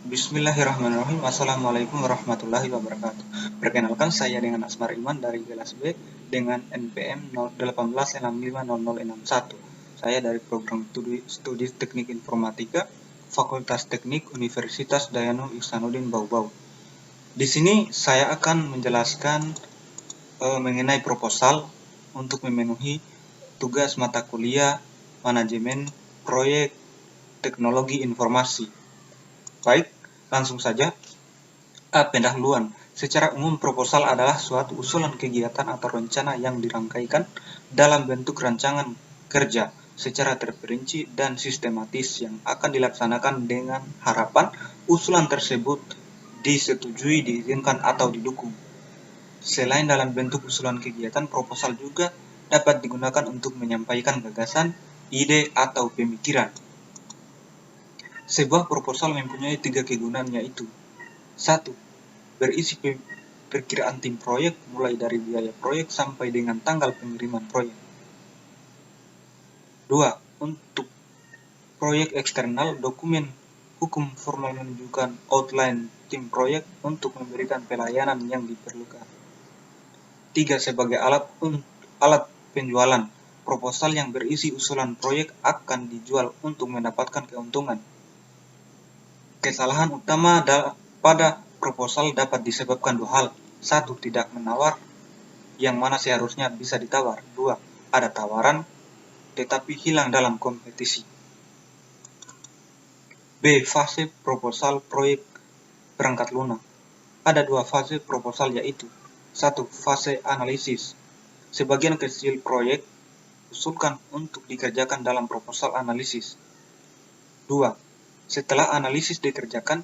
Bismillahirrahmanirrahim. Assalamualaikum warahmatullahi wabarakatuh. Perkenalkan, saya dengan Asmar Iman dari kelas B dengan NPM 18650061. Saya dari program studi Teknik Informatika, Fakultas Teknik Universitas Dayanu Ihsanuddin Bau-Bau. Di sini saya akan menjelaskan mengenai proposal untuk memenuhi tugas mata kuliah manajemen proyek teknologi informasi. Baik, langsung saja. Pendahuluan. Secara umum, proposal adalah suatu usulan kegiatan atau rencana yang dirangkaikan dalam bentuk rancangan kerja secara terperinci dan sistematis yang akan dilaksanakan dengan harapan usulan tersebut disetujui, diizinkan, atau didukung. Selain dalam bentuk usulan kegiatan, proposal juga dapat digunakan untuk menyampaikan gagasan, ide, atau pemikiran. Sebuah proposal mempunyai 3 kegunaan, yaitu 1. Berisi perkiraan tim proyek mulai dari biaya proyek sampai dengan tanggal pengiriman proyek. 2. Untuk proyek eksternal, dokumen hukum formal menunjukkan outline tim proyek untuk memberikan pelayanan yang diperlukan. 3. Sebagai alat penjualan, proposal yang berisi usulan proyek akan dijual untuk mendapatkan keuntungan. Kesalahan utama pada proposal dapat disebabkan 2 hal. 1. Tidak menawar, yang mana seharusnya bisa ditawar. 2. Ada tawaran, tetapi hilang dalam kompetisi. B. Fase proposal proyek perangkat lunak. Ada 2 fase proposal, yaitu 1. Fase analisis. Sebagian kecil proyek usulkan untuk dikerjakan dalam proposal analisis. 2. Setelah analisis dikerjakan,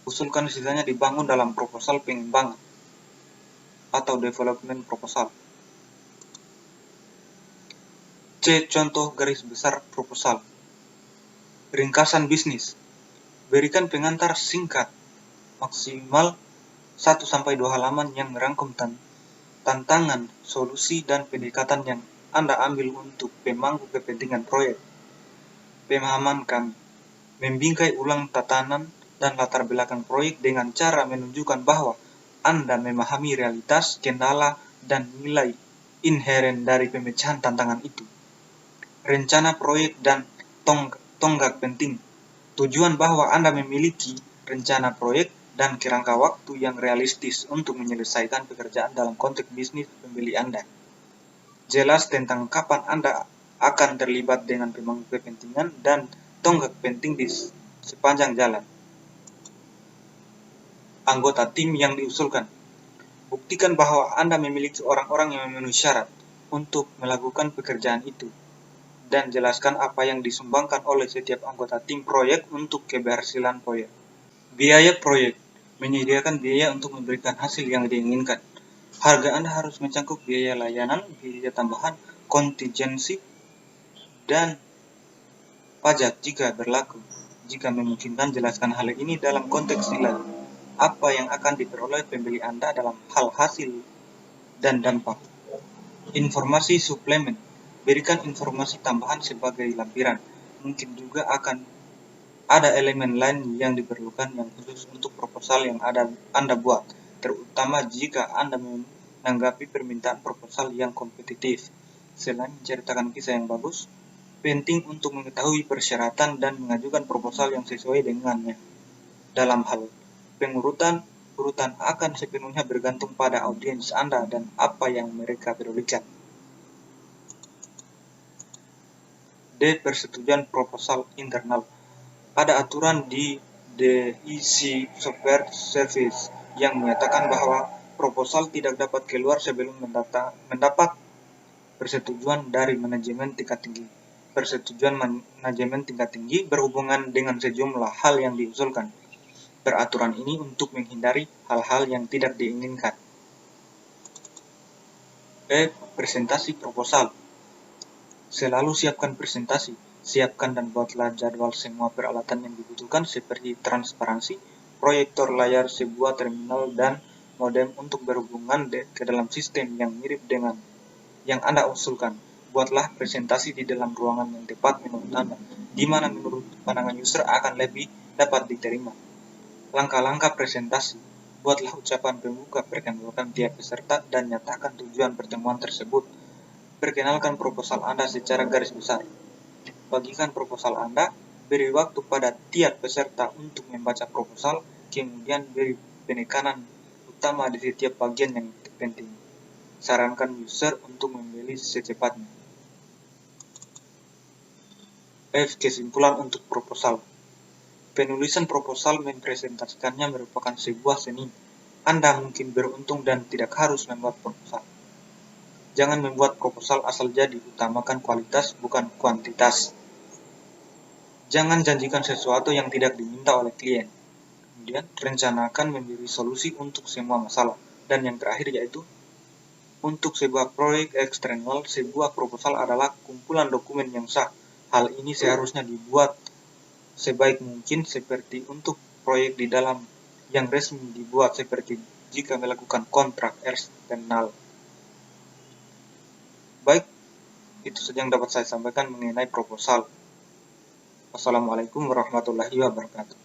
usulkan sisanya dibangun dalam proposal pengembangan atau development proposal. C. Contoh garis besar proposal. Ringkasan bisnis. Berikan pengantar singkat, maksimal 1-2 halaman yang merangkum tantangan, solusi, dan pendekatan yang Anda ambil untuk pemangku kepentingan proyek. Pemahaman kami. Membingkai ulang tatanan dan latar belakang proyek dengan cara menunjukkan bahwa Anda memahami realitas, kendala, dan nilai inheren dari pemecahan tantangan itu. Rencana proyek dan tonggak penting. Tujuan bahwa Anda memiliki rencana proyek dan kerangka waktu yang realistis untuk menyelesaikan pekerjaan dalam konteks bisnis pembeli Anda. Jelas tentang kapan Anda akan terlibat dengan pemangku kepentingan dan tonggak penting di sepanjang jalan. Anggota tim yang diusulkan. Buktikan bahwa Anda memiliki orang-orang yang memenuhi syarat untuk melakukan pekerjaan itu, dan jelaskan apa yang disumbangkan oleh setiap anggota tim proyek untuk keberhasilan proyek. Biaya proyek. Menyediakan biaya untuk memberikan hasil yang diinginkan. Harga Anda harus mencakup biaya layanan, biaya tambahan, kontingensi, dan pajak jika berlaku. Jika memungkinkan, jelaskan hal ini dalam konteks nilai. Apa yang akan diperoleh pembeli Anda dalam hal hasil dan dampak. Informasi suplemen. Berikan informasi tambahan sebagai lampiran. Mungkin juga akan ada elemen lain yang diperlukan yang khusus untuk proposal yang Anda buat, terutama jika Anda menanggapi permintaan proposal yang kompetitif. Selain menceritakan kisah yang bagus, penting untuk mengetahui persyaratan dan mengajukan proposal yang sesuai dengannya. Dalam hal pengurutan, urutan akan sepenuhnya bergantung pada audiens Anda dan apa yang mereka pedulikan. D. Persetujuan proposal internal. Ada aturan di DEC Software Service yang menyatakan bahwa proposal tidak dapat keluar sebelum mendapat persetujuan dari manajemen tingkat tinggi. Persetujuan manajemen tingkat tinggi berhubungan dengan sejumlah hal yang diusulkan. Peraturan ini untuk menghindari hal-hal yang tidak diinginkan. Presentasi proposal. Selalu siapkan presentasi. Siapkan dan buatlah jadwal semua peralatan yang dibutuhkan seperti transparansi, proyektor layar, sebuah terminal, dan modem untuk berhubungan ke dalam sistem yang mirip dengan yang Anda usulkan. Buatlah presentasi di dalam ruangan yang tepat menurut Anda, di mana menurut pandangan user akan lebih dapat diterima. Langkah-langkah presentasi. Buatlah ucapan pembuka, perkenalkan tiap peserta, dan nyatakan tujuan pertemuan tersebut. Perkenalkan proposal Anda secara garis besar. Bagikan proposal Anda, beri waktu pada tiap peserta untuk membaca proposal, kemudian beri penekanan utama di setiap bagian yang penting. Sarankan user untuk membeli secepatnya. F. Kesimpulan untuk proposal. Penulisan proposal mempresentasikannya merupakan sebuah seni. Anda mungkin beruntung dan tidak harus membuat proposal. Jangan membuat proposal asal jadi, utamakan kualitas bukan kuantitas. Jangan janjikan sesuatu yang tidak diminta oleh klien. Kemudian, rencanakan memberi solusi untuk semua masalah. Dan yang terakhir yaitu, untuk sebuah proyek eksternal, sebuah proposal adalah kumpulan dokumen yang sah. Hal ini seharusnya dibuat sebaik mungkin seperti untuk proyek di dalam yang resmi dibuat seperti jika melakukan kontrak eksternal. Baik, itu saja yang dapat saya sampaikan mengenai proposal. Wassalamualaikum warahmatullahi wabarakatuh.